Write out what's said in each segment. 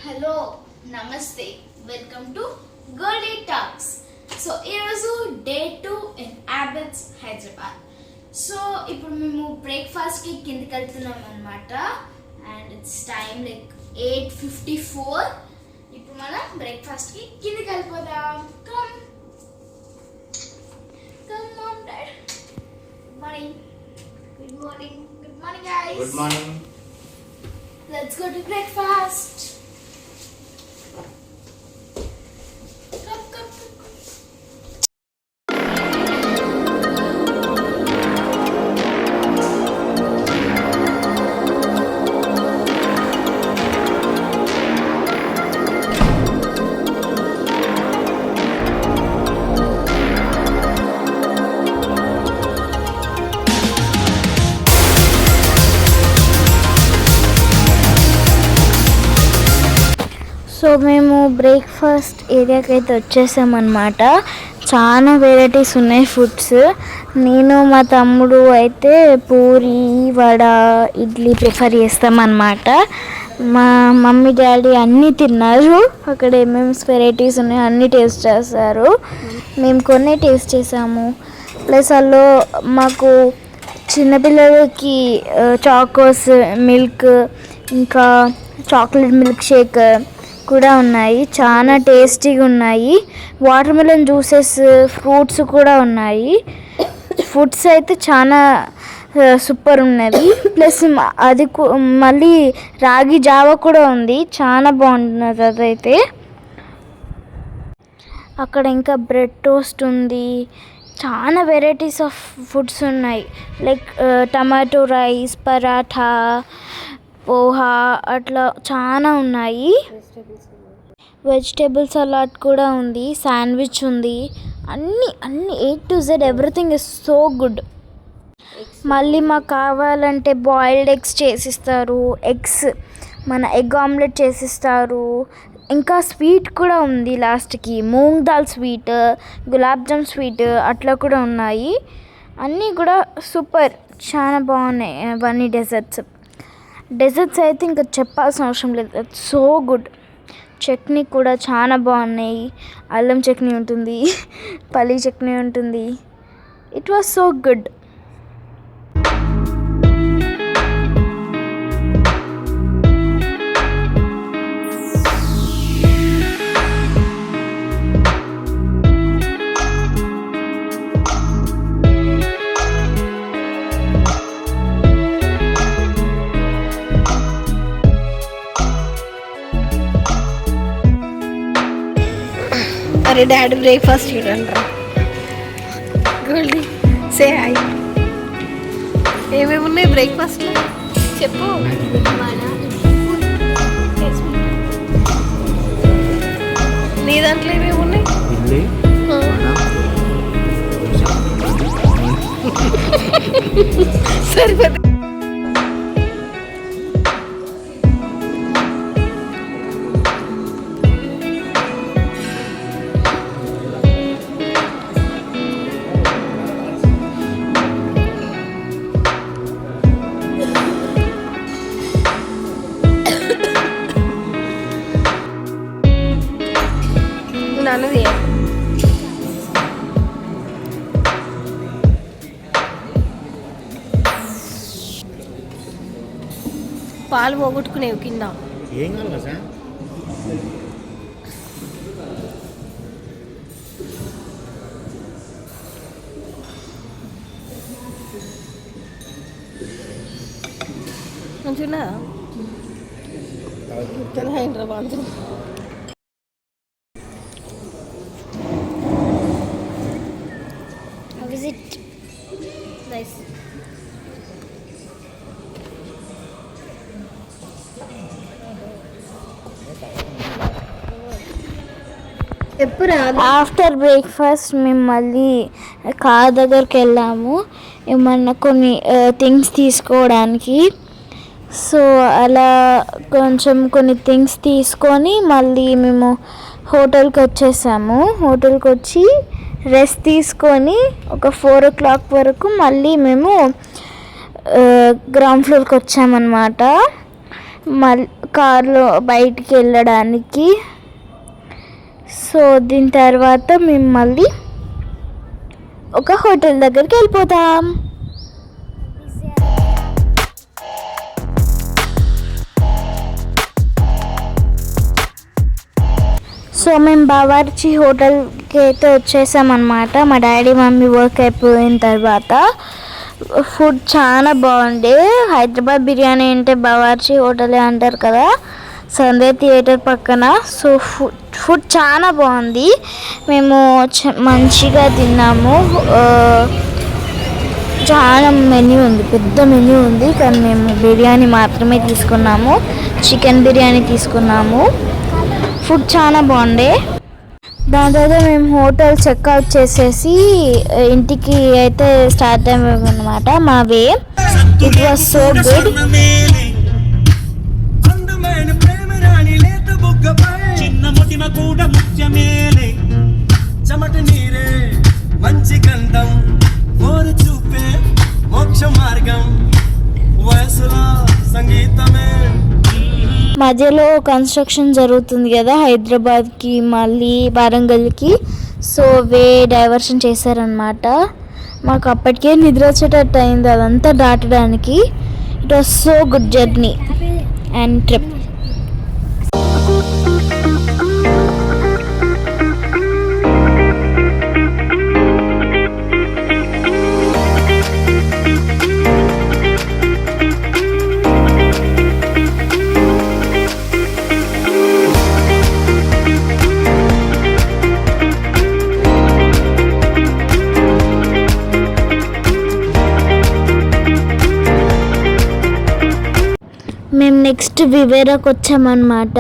Hello నమస్తే welcome to Goldie talks. So ఈరోజు day 2 in Abids Hyderabad. So ఇప్పుడు మేము బ్రేక్ఫాస్ట్కి కిందకి వెళ్తున్నాం అనమాట. And it's time like 8:54. ఇప్పుడు మనం బ్రేక్ఫాస్ట్కి కిందకి వెళ్ళిపోదాం. Come mom dad. Good morning guys. Good morning. Let's go to breakfast. Come. So మేము బ్రేక్ఫాస్ట్ ఏరియాకి అయితే వచ్చేసామన్నమాట. చాలా వెరైటీస్ ఉన్నాయి ఫుడ్స్. నేను మా తమ్ముడు అయితే పూరి, వడ, ఇడ్లీ ప్రిఫర్ చేస్తామన్నమాట. మా మమ్మీ డాడీ అన్నీ తిన్నారు. అక్కడ ఏమేమి వెరైటీస్ ఉన్నాయో అన్నీ టేస్ట్ చేస్తారు. మేము కొన్ని టేస్ట్ చేసాము. ప్లస్ అందులో మాకు చిన్నపిల్లలకి చాకోస్, మిల్క్, ఇంకా చాక్లెట్ మిల్క్ షేక్ కూడా ఉన్నాయి. చాలా టేస్టీగా ఉన్నాయి. వాటర్ మిలన్ జ్యూసెస్, ఫ్రూట్స్ కూడా ఉన్నాయి. ఫుడ్స్ అయితే చాలా సూపర్ ఉన్నది. ప్లస్ అది మళ్ళీ రాగి జావా కూడా ఉంది. చాలా బాగుంటున్నది అదైతే. అక్కడ ఇంకా బ్రెడ్ టోస్ట్ ఉంది. చాలా వెరైటీస్ ఆఫ్ ఫుడ్స్ ఉన్నాయి. Like tomato rice, paratha, poha, అట్లా చాలా ఉన్నాయి. వెజిటేబుల్ సలాడ్ కూడా ఉంది. శాండ్విచ్ ఉంది. అన్నీ A to Z everything is so good. మళ్ళీ మాకు కావాలంటే బాయిల్డ్ ఎగ్స్ చేసిస్తారు. మన ఎగ్ ఆమ్లెట్ చేసిస్తారు. ఇంకా స్వీట్ కూడా ఉంది. లాస్ట్కి మూంగ్ దాల్ స్వీట్, గులాబ్ జామ్ స్వీట్ అట్లా కూడా ఉన్నాయి. అన్నీ కూడా సూపర్, చాలా బాగున్నాయి. అవన్నీ డెజర్ట్స్ అయితే ఇంకా చెప్పాల్సిన అవసరం లేదు. So good. చట్నీ కూడా చాలా బాగున్నాయి. అల్లం చట్నీ ఉంటుంది, పల్లీ చట్నీ ఉంటుంది. It was so good. అరే డాడీ బ్రేక్ఫాస్ట్ చూడండి. Goldie say hi. ఏమేమి ఉన్నాయి బ్రేక్ఫాస్ట్లో చెప్పు. నీ దాంట్లో ఏమేమి ఉన్నాయి? సరిపోతుంది. నాన్నది పాలు పోగొట్టుకునేవి కింద. ఏం కావాలి సార్? మంచిగా Hyderabad. Visit nice. After breakfast మేము మళ్ళీ కార్ దగ్గరికి వెళ్ళాము ఏమన్నా కొన్ని థింగ్స్ తీసుకోవడానికి. సో అలా కొన్ని థింగ్స్ తీసుకొని మళ్ళీ మేము హోటల్కి వచ్చేసాము. హోటల్కి వచ్చి రెస్ట్ తీసుకొని ఒక 4 o'clock వరకు మళ్ళీ మేము గ్రౌండ్ ఫ్లోర్కి వచ్చామన్నమాట. మళ్ళీ కార్లో బయటికి వెళ్ళడానికి. సో దీని తర్వాత మేము మళ్ళీ ఒక హోటల్ దగ్గరికి వెళ్ళిపోతాం. సో మేము బావార్చి హోటల్కి అయితే వచ్చేసామన్నమాట. మా డాడీ మమ్మీ వర్క్ అయిపోయిన తర్వాత ఫుడ్ చాలా బాగుండే. హైదరాబాద్ బిర్యానీ అంటే బావార్చి హోటలే అంటారు కదా, సందే థియేటర్ పక్కన. సో ఫుడ్ చాలా బాగుంది. మేము మంచిగా తిన్నాము. చాలా మెన్యూ ఉంది, పెద్ద మెన్యూ ఉంది. కానీ మేము బిర్యానీ మాత్రమే తీసుకున్నాము, చికెన్ బిర్యానీ తీసుకున్నాము. ఫుడ్ చాలా బాగుండే. దాని తర్వాత మేము హోటల్ చెక్అవుట్ చేసేసి ఇంటికి అయితే స్టార్ట్ అయ్యామన్నమాట. మా way it was so good. మంచి గంధం ఓరు చూపే మోక్ష మార్గం వయసులో సంగీతమే. మధ్యలో కన్స్ట్రక్షన్ జరుగుతుంది కదా హైదరాబాద్కి మళ్ళీ వరంగల్కి. సో వే డైవర్షన్ చేశారనమాట. మాకు అప్పటికే నిద్ర వచ్చేటట్టు అయింది అదంతా దాటడానికి. It was so good journey and trip. మేము నెక్స్ట్ వివేరాకి వచ్చామన్నమాట.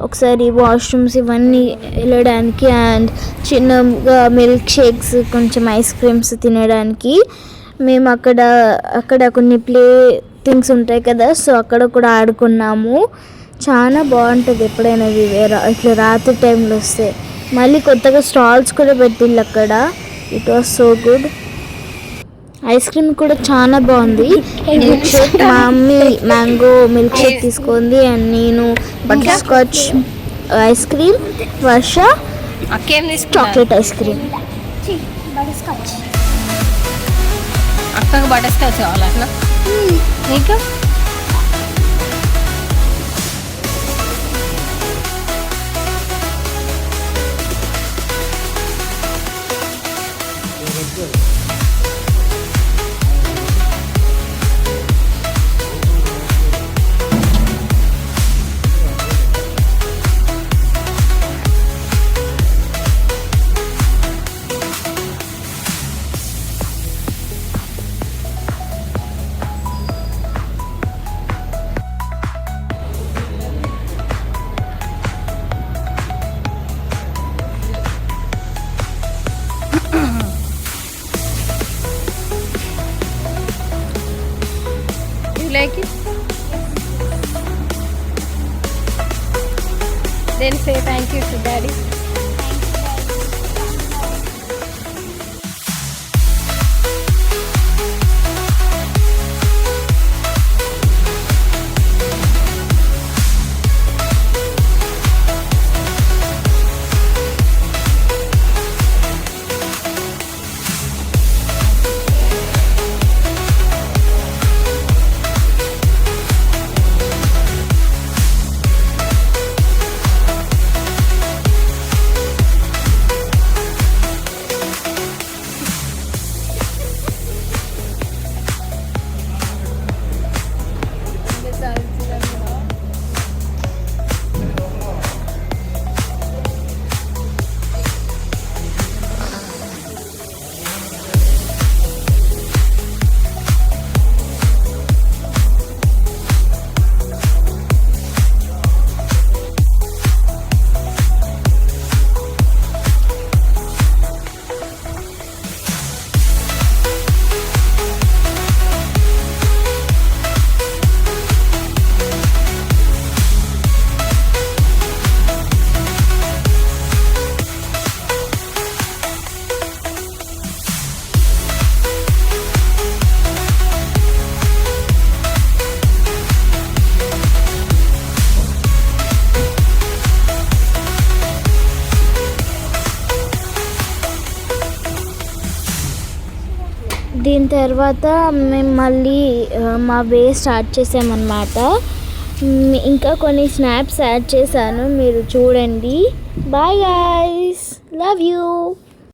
ఒకసారి వాష్రూమ్స్ ఇవన్నీ వెళ్ళడానికి అండ్ చిన్నగా మిల్క్ షేక్స్, కొంచెం ఐస్ క్రీమ్స్ తినడానికి. మేము అక్కడ కొన్ని ప్లే థింగ్స్ ఉంటాయి కదా, సో అక్కడ కూడా ఆడుకున్నాము. చాలా బాగుంటుంది ఎప్పుడైనా వివేరా ఇట్లా రాత్రి టైంలో వస్తే. మళ్ళీ కొత్తగా స్టాల్స్ కూడా పెట్టిళ్ళు అక్కడ. It was so good. Ice cream కూడా చాలా బాగుంది. మిల్క్ షేక్, మా మమ్మీ మ్యాంగో మిల్క్ షేక్ తీసుకుంది అండ్ నేను బటర్ స్కాచ్ ఐస్ క్రీమ్, వర్ష చాక్లెట్ ఐస్ క్రీమ్. అక్కకు బటర్ స్కాచ్ కావాలన్నా నీకు? Like it? Then say thank you to Daddy. దీని తర్వాత మేము మళ్ళీ మా వే స్టార్ట్ చేసామన్నమాట. ఇంకా కొన్ని స్నాప్స్ యాడ్ చేశాను, మీరు చూడండి. Bye guys, love you.